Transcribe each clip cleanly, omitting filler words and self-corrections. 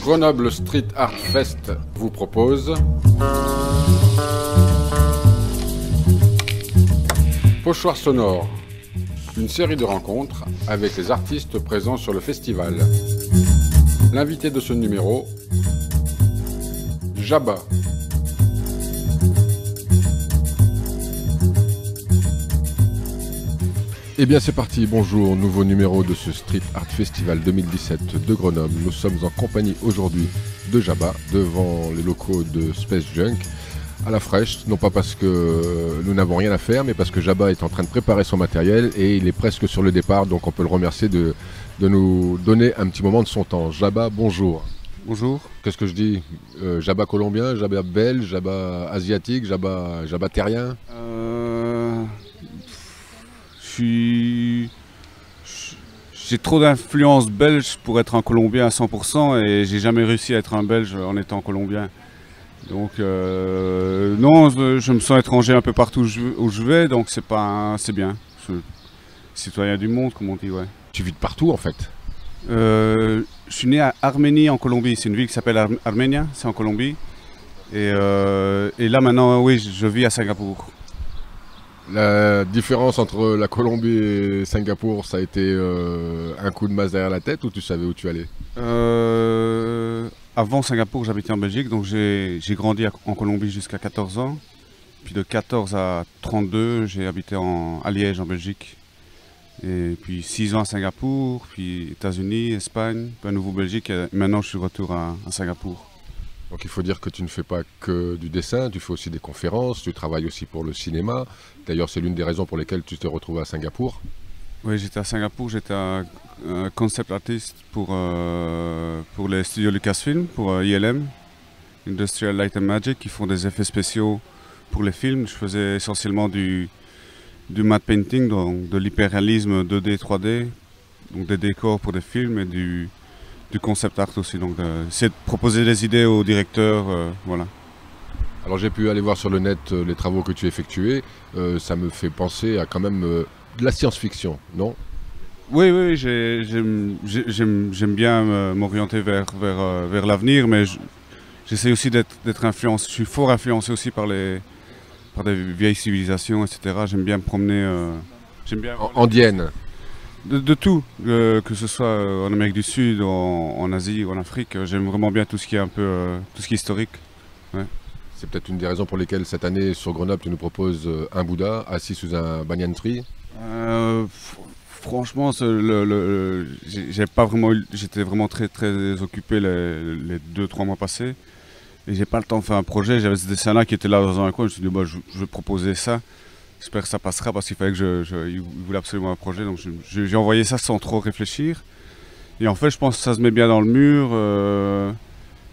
Grenoble Street Art Fest vous propose Pochoir sonore, une série de rencontres avec les artistes présents sur le festival. L'invité de ce numéro, Jabba. Eh bien c'est parti, bonjour, nouveau numéro de ce Street Art Festival 2017 de Grenoble. Nous sommes en compagnie aujourd'hui de Jabba, devant les locaux de Space Junk, à la fraîche, non pas parce que nous n'avons rien à faire, mais parce que Jabba est en train de préparer son matériel et il est presque sur le départ, donc on peut le remercier de nous donner un petit moment de son temps. Jabba, bonjour. Bonjour. Qu'est-ce que je dis? Jabba colombien, Jabba belge, Jabba asiatique, Jabba terrien? J'ai trop d'influence belge pour être un Colombien à 100% et j'ai jamais réussi à être un Belge en étant Colombien. Donc non, je me sens étranger un peu partout où je vais, donc c'est bien. Je suis citoyen du monde, comme on dit, ouais. Tu vis de partout en fait? Je suis né à Arménie en Colombie, c'est une ville qui s'appelle Arménia, c'est en Colombie. Et là maintenant, oui, je vis à Singapour. La différence entre la Colombie et Singapour, ça a été un coup de masse derrière la tête ou tu savais où tu allais? Avant Singapour, j'habitais en Belgique, donc j'ai grandi en Colombie jusqu'à 14 ans. Puis de 14 à 32, j'ai habité à Liège en Belgique. Et puis 6 ans à Singapour, puis États-Unis, Espagne, puis à nouveau Belgique. Et maintenant, je suis de retour à Singapour. Donc il faut dire que tu ne fais pas que du dessin, tu fais aussi des conférences, tu travailles aussi pour le cinéma. D'ailleurs, c'est l'une des raisons pour lesquelles tu t'es retrouvé à Singapour. Oui, j'étais à Singapour, j'étais un concept artist pour les studios Lucasfilm, pour ILM, Industrial Light and Magic, qui font des effets spéciaux pour les films. Je faisais essentiellement du matte painting, donc de l'hyperréalisme 2D, 3D, donc des décors pour des films et du concept art aussi, donc essayer de proposer des idées aux directeurs, voilà. Alors j'ai pu aller voir sur le net les travaux que tu as effectués, ça me fait penser à quand même de la science-fiction, non? Oui, j'aime bien m'orienter vers l'avenir, mais j'essaie aussi d'être influencé, je suis fort influencé aussi par des vieilles civilisations, etc. J'aime bien me promener, j'aime bien... Andienne. De tout, que ce soit en Amérique du Sud, en Asie ou en Afrique, j'aime vraiment bien tout ce qui est un peu tout ce qui est historique. Ouais. C'est peut-être une des raisons pour lesquelles cette année sur Grenoble tu nous proposes un Bouddha assis sous un banyan tree. Franchement, j'étais vraiment très occupé les 2-3 mois passés et j'ai pas le temps de faire un projet. J'avais ce dessin-là qui était là dans un coin. Je me suis dit, bah, je vais proposer ça. J'espère que ça passera parce qu'il fallait que il voulait absolument un projet, donc j'ai envoyé ça sans trop réfléchir. Et en fait, je pense que ça se met bien dans le mur.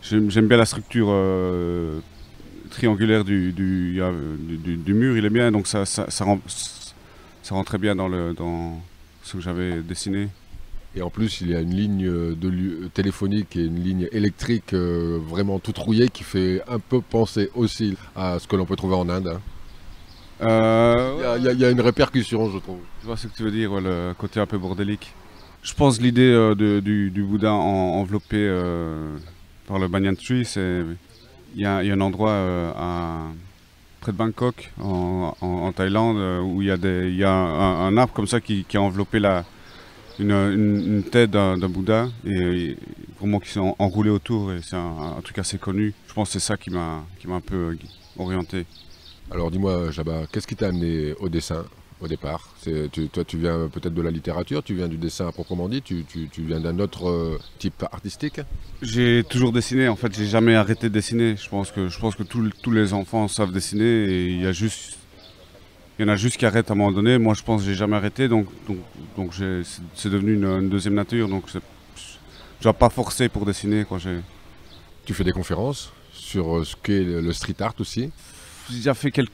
J'aime bien la structure triangulaire du mur, il est bien, donc ça rend très bien dans ce que j'avais dessiné. Et en plus, il y a une ligne téléphonique et une ligne électrique vraiment toute rouillée qui fait un peu penser aussi à ce que l'on peut trouver en Inde. Hein. Il y a une répercussion, je trouve. Je vois ce que tu veux dire, ouais, le côté un peu bordélique. Je pense que l'idée du Bouddha enveloppé par le banyan tree, c'est il y a un endroit près de Bangkok, en Thaïlande, où il y a un arbre comme ça qui a enveloppé une tête d'un Bouddha et vraiment qui sont enroulés autour. Et c'est un truc assez connu. Je pense que c'est ça qui m'a un peu orienté. Alors dis-moi, Jabba, qu'est-ce qui t'a amené au dessin au départ? Toi, tu viens peut-être de la littérature, tu viens du dessin à proprement dit, tu viens d'un autre type artistique? J'ai toujours dessiné, en fait, j'ai jamais arrêté de dessiner. Je pense que tous les enfants savent dessiner et il y en a juste qui arrêtent à un moment donné. Moi, je pense que j'ai jamais arrêté, donc c'est devenu une deuxième nature. Donc je ne dois pas forcer pour dessiner, quoi. Tu fais des conférences sur ce qu'est le street art aussi? J'ai déjà fait quelques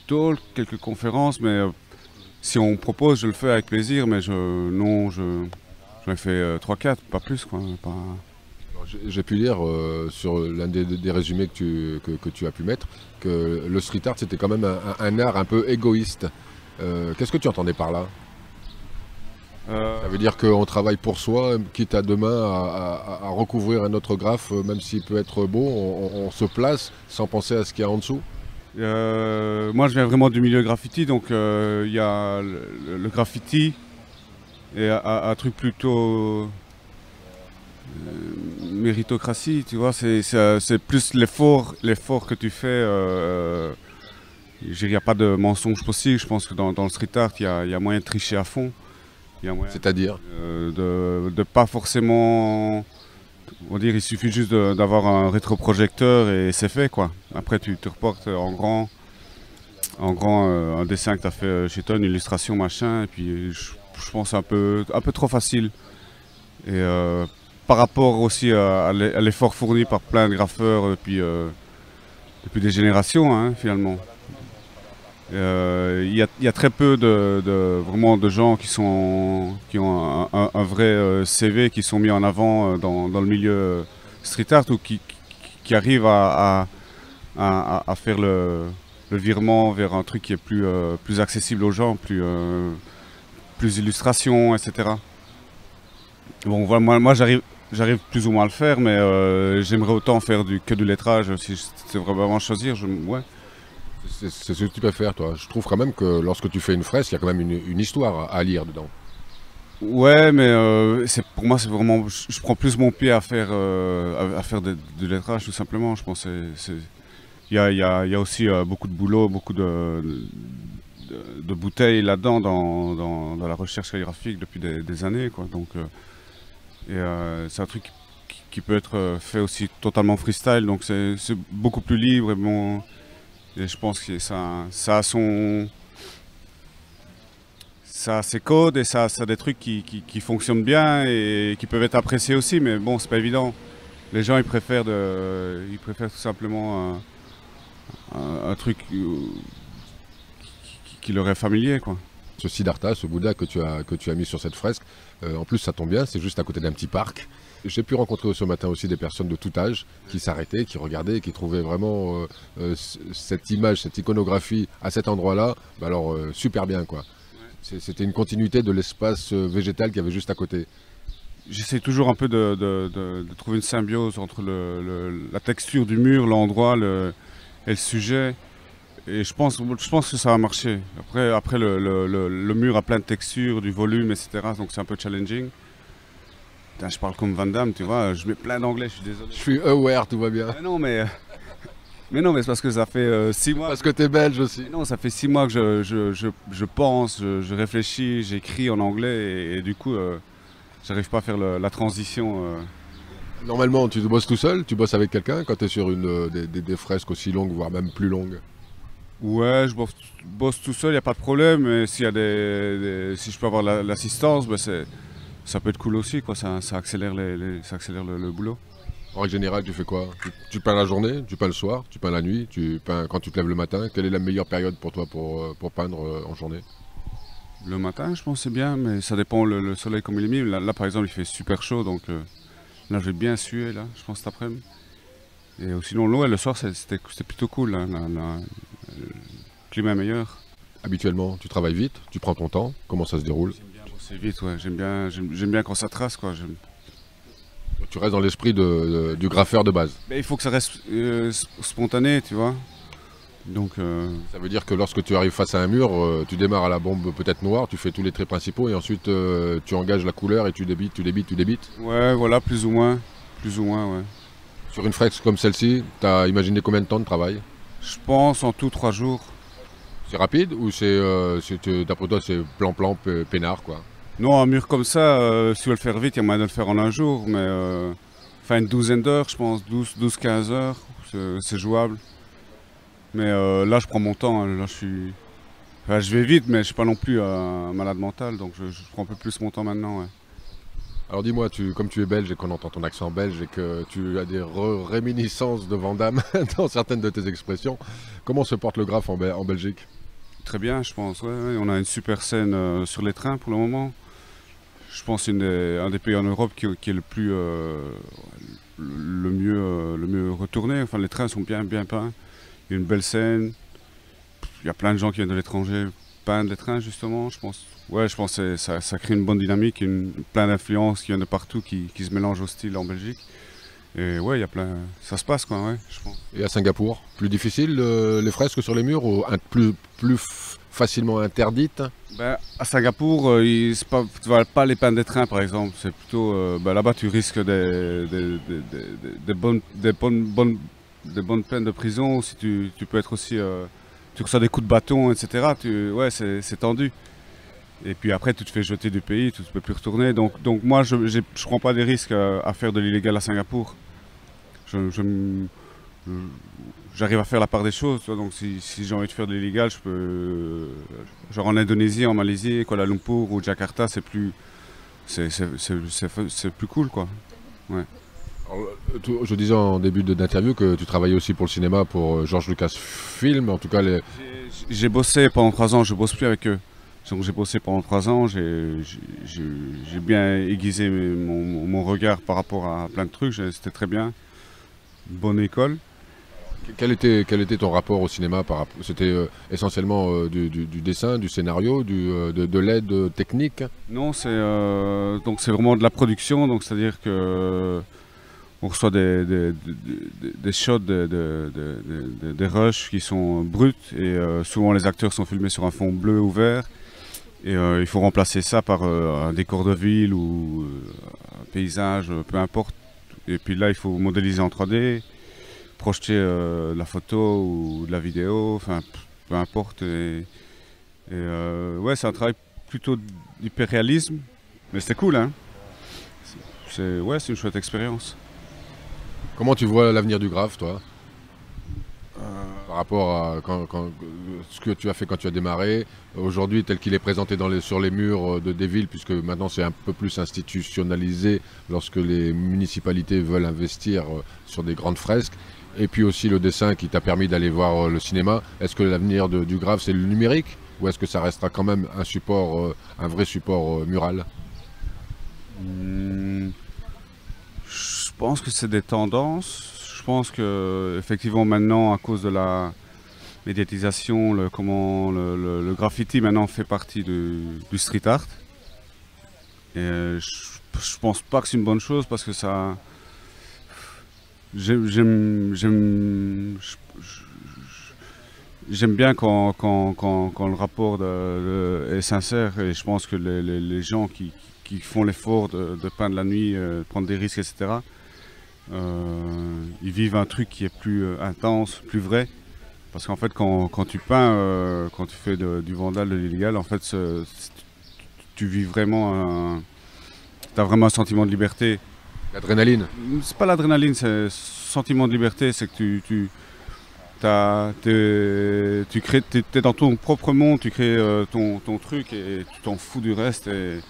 talks, quelques conférences, mais si on me propose, je le fais avec plaisir, mais j'en ai fait 3-4, pas plus, quoi. J'ai pu lire sur l'un des résumés que tu as pu mettre que le street art c'était quand même un art un peu égoïste. Qu'est-ce que tu entendais par là? Ça veut dire qu'on travaille pour soi, quitte à demain à recouvrir un autre graphe, même s'il peut être beau, on se place sans penser à ce qu'il y a en dessous. Moi, je viens vraiment du milieu graffiti, donc il y a le graffiti et un truc plutôt méritocratie, tu vois. C'est plus l'effort que tu fais. Il n'y a pas de mensonge possible. Je pense que dans le street art, il y a moyen de tricher à fond. Il y a moyen C'est-à-dire, de pas forcément. On va dire, il suffit juste d'avoir un rétroprojecteur et c'est fait, quoi. Après, tu te reportes en grand un dessin que tu as fait chez toi, une illustration, machin, et puis je pense un peu trop facile. Et par rapport aussi à l'effort fourni par plein de graffeurs depuis des générations, hein, finalement. Il y a très peu vraiment de gens qui ont un vrai CV, qui sont mis en avant dans le milieu street art ou qui arrivent à faire le virement vers un truc qui est plus accessible aux gens, plus illustration, etc. Bon, voilà, moi j'arrive plus ou moins à le faire, mais j'aimerais autant faire que du lettrage. Si c'est vraiment choisir, ouais. c'est ce que tu peux faire, toi. Je trouve quand même que lorsque tu fais une fresque, il y a quand même une histoire à lire dedans. Ouais, mais pour moi, c'est vraiment. Je prends plus mon pied à faire du lettrage, tout simplement. Je pense il y a aussi beaucoup de boulot, beaucoup de bouteilles là-dedans, dans la recherche calligraphique depuis des années, quoi. Donc, c'est un truc qui peut être fait aussi totalement freestyle, donc c'est beaucoup plus libre. Et je pense que ça a ses codes et ça a des trucs qui fonctionnent bien et qui peuvent être appréciés aussi, mais bon, c'est pas évident. Les gens, ils préfèrent tout simplement un truc qui leur est familier, quoi. Ce Siddhartha, ce Bouddha que tu as mis sur cette fresque, en plus ça tombe bien, c'est juste à côté d'un petit parc. J'ai pu rencontrer ce matin aussi des personnes de tout âge qui s'arrêtaient, qui regardaient, qui trouvaient vraiment cette image, cette iconographie à cet endroit-là, super bien, quoi. C'était une continuité de l'espace végétal qu'il y avait juste à côté. J'essaie toujours un peu de trouver une symbiose entre la texture du mur, l'endroit et le sujet. Et je pense que ça va marcher. Après le mur a plein de textures, du volume, etc. Donc c'est un peu challenging. Putain, je parle comme Van Damme, tu vois. Je mets plein d'anglais, je suis désolé. Je suis aware, tout va bien. Mais non, mais c'est parce que ça fait 6 mois. Parce que t'es belge aussi. Mais non, ça fait 6 mois que je pense, je réfléchis, j'écris en anglais et du coup, j'arrive pas à faire la transition. Normalement, tu bosses tout seul, tu bosses avec quelqu'un quand tu es sur des fresques aussi longues, voire même plus longues. Ouais, je bosse tout seul, il n'y a pas de problème. Mais s'il y a si je peux avoir l'assistance, ça peut être cool aussi, quoi. Ça accélère ça accélère le boulot. En règle générale, tu fais quoi? Tu peins la journée, tu peins le soir, tu peins la nuit, tu peins quand tu te lèves le matin. Quelle est la meilleure période pour toi pour peindre en journée? Le matin, je pense que c'est bien, mais ça dépend le soleil comme il est mis. Là, par exemple, il fait super chaud, donc là, je vais bien suer, là, je pense, cet après-midi. Et sinon, ouais, le soir, c'était plutôt cool, là. Le climat est meilleur. Habituellement, tu travailles vite, tu prends ton temps, comment ça se déroule? J'aime bien bosser vite, ouais. J'aime bien quand ça trace, quoi. Tu restes dans l'esprit du graffeur de base. Mais il faut que ça reste spontané, tu vois. Donc, Ça veut dire que lorsque tu arrives face à un mur, tu démarres à la bombe peut-être noire, tu fais tous les traits principaux et ensuite tu engages la couleur et tu débites. ouais, voilà, plus ou moins, ouais. Sur une fresque comme celle-ci, tu as imaginé combien de temps de travail? Je pense en tout 3 jours. C'est rapide ou d'après toi c'est plan peinard quoi? Non, un mur comme ça, si tu veux le faire vite, il y a moyen de le faire en un jour, mais enfin une douzaine d'heures, je pense, 12-15 heures, c'est jouable. Mais là, je prends mon temps, hein. Là, je vais vite, mais je ne suis pas non plus un malade mental, donc je prends un peu plus mon temps maintenant, ouais. Alors dis-moi, comme tu es belge et qu'on entend ton accent belge et que tu as des réminiscences de Van Damme dans certaines de tes expressions, comment se porte le graphe en Belgique? Très bien, je pense, ouais. On a une super scène sur les trains pour le moment. Je pense que c'est un des pays en Europe qui est le mieux retourné. Enfin, les trains sont bien peints. Il y a une belle scène. Il y a plein de gens qui viennent de l'étranger peindre des trains justement, je pense. Ouais, je pense que ça crée une bonne dynamique, plein d'influences qui viennent de partout, qui se mélangent au style en Belgique. Et ouais, il y a plein, ça se passe quoi, ouais, je pense. Et à Singapour, plus difficile les fresques sur les murs ou plus facilement interdites? Ben, à Singapour, tu ne vas pas les peindre des trains par exemple. C'est plutôt là-bas tu risques des bonnes peines de prison. Si tu peux être aussi, tu reçois des coups de bâton, etc. Ouais, c'est tendu. Et puis après, tu te fais jeter du pays, tu ne peux plus retourner. Donc moi, je ne prends pas des risques à faire de l'illégal à Singapour. J'arrive à faire la part des choses. Donc si j'ai envie de faire de l'illégal, je peux. Genre en Indonésie, en Malaisie, Kuala Lumpur ou Jakarta, c'est plus cool, quoi. Ouais. Alors, je disais en début d'interview que tu travaillais aussi pour le cinéma, pour George Lucas Film, en tout cas J'ai bossé pendant 3 ans, je bosse plus avec eux. Donc j'ai bossé pendant 3 ans, j'ai bien aiguisé mon regard par rapport à plein de trucs, c'était très bien. Bonne école. Quel était ton rapport au cinéma? C'était essentiellement du dessin, du scénario, de l'aide technique? Non, c'est vraiment de la production, donc c'est-à-dire que on reçoit des shots, des rushs qui sont bruts et souvent les acteurs sont filmés sur un fond bleu ou vert et il faut remplacer ça par un décor de ville ou un paysage, peu importe. Et puis là, il faut modéliser en 3D, projeter de la photo ou de la vidéo, enfin peu importe. Ouais, c'est un travail plutôt d'hyperréalisme, mais c'était cool, hein. C'est une chouette expérience. Comment tu vois l'avenir du graphe, toi? Par rapport à ce que tu as fait quand tu as démarré, aujourd'hui tel qu'il est présenté sur les murs des villes, puisque maintenant c'est un peu plus institutionnalisé lorsque les municipalités veulent investir sur des grandes fresques, et puis aussi le dessin qui t'a permis d'aller voir le cinéma. Est-ce que l'avenir du graphe c'est le numérique, ou est-ce que ça restera quand même un support, un vrai support mural? Je pense que c'est des tendances. Je pense que effectivement maintenant, à cause de la médiatisation, le graffiti maintenant fait partie du street art. Et je pense pas que c'est une bonne chose parce que ça. J'aime bien quand le rapport est sincère, et je pense que les gens qui font l'effort de peindre la nuit, de prendre des risques, etc. Ils vivent un truc qui est plus intense, plus vrai. Parce qu'en fait, quand tu peins, quand tu fais du vandal, de l'illégal, en fait, tu vis vraiment t'as vraiment un sentiment de liberté. L'adrénaline? C'est pas l'adrénaline, c'est le sentiment de liberté. C'est que t'es dans ton propre monde, tu crées ton truc et tu t'en fous du reste. Et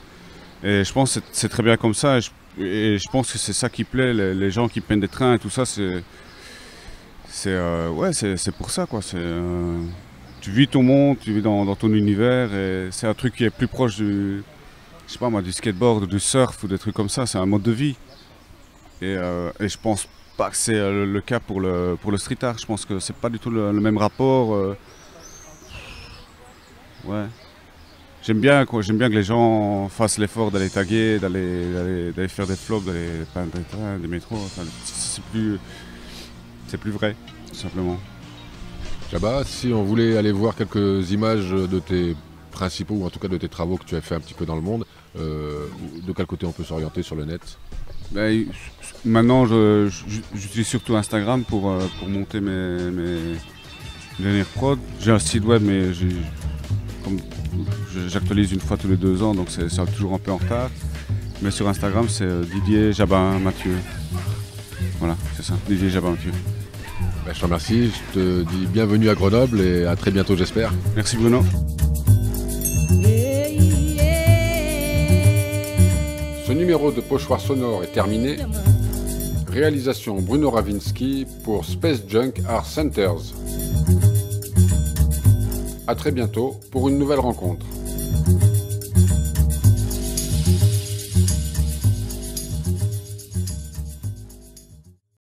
je pense que c'est très bien comme ça. Et je pense que c'est ça qui plaît, les gens qui peignent des trains et tout ça, c'est pour ça, quoi. Tu vis ton monde, tu vis dans ton univers, et c'est un truc qui est plus proche je sais pas moi, du skateboard, du surf ou des trucs comme ça. C'est un mode de vie. Et je pense pas que c'est le cas pour le street art. Je pense que c'est pas du tout le même rapport. Ouais. J'aime bien que les gens fassent l'effort d'aller taguer, d'aller faire des vlogs, d'aller peindre des trains, des métros. Enfin, c'est plus vrai, tout simplement. Jabba, si on voulait aller voir quelques images de tes principaux, ou en tout cas de tes travaux que tu as fait un petit peu dans le monde, de quel côté on peut s'orienter sur le net? Ben, maintenant, j'utilise surtout Instagram pour monter mes dernières prods. J'ai un site web, mais j'actualise une fois tous les 2 ans, donc c'est toujours un peu en retard. Mais sur Instagram, c'est Didier Jabin Mathieu. Voilà, c'est ça, Didier Jabin Mathieu. Ben, je te remercie, je te dis bienvenue à Grenoble et à très bientôt, j'espère. Merci Bruno. Ce numéro de Pochoir sonore est terminé. Réalisation Bruno Ravinsky pour Space Junk Art Centers. A très bientôt pour une nouvelle rencontre.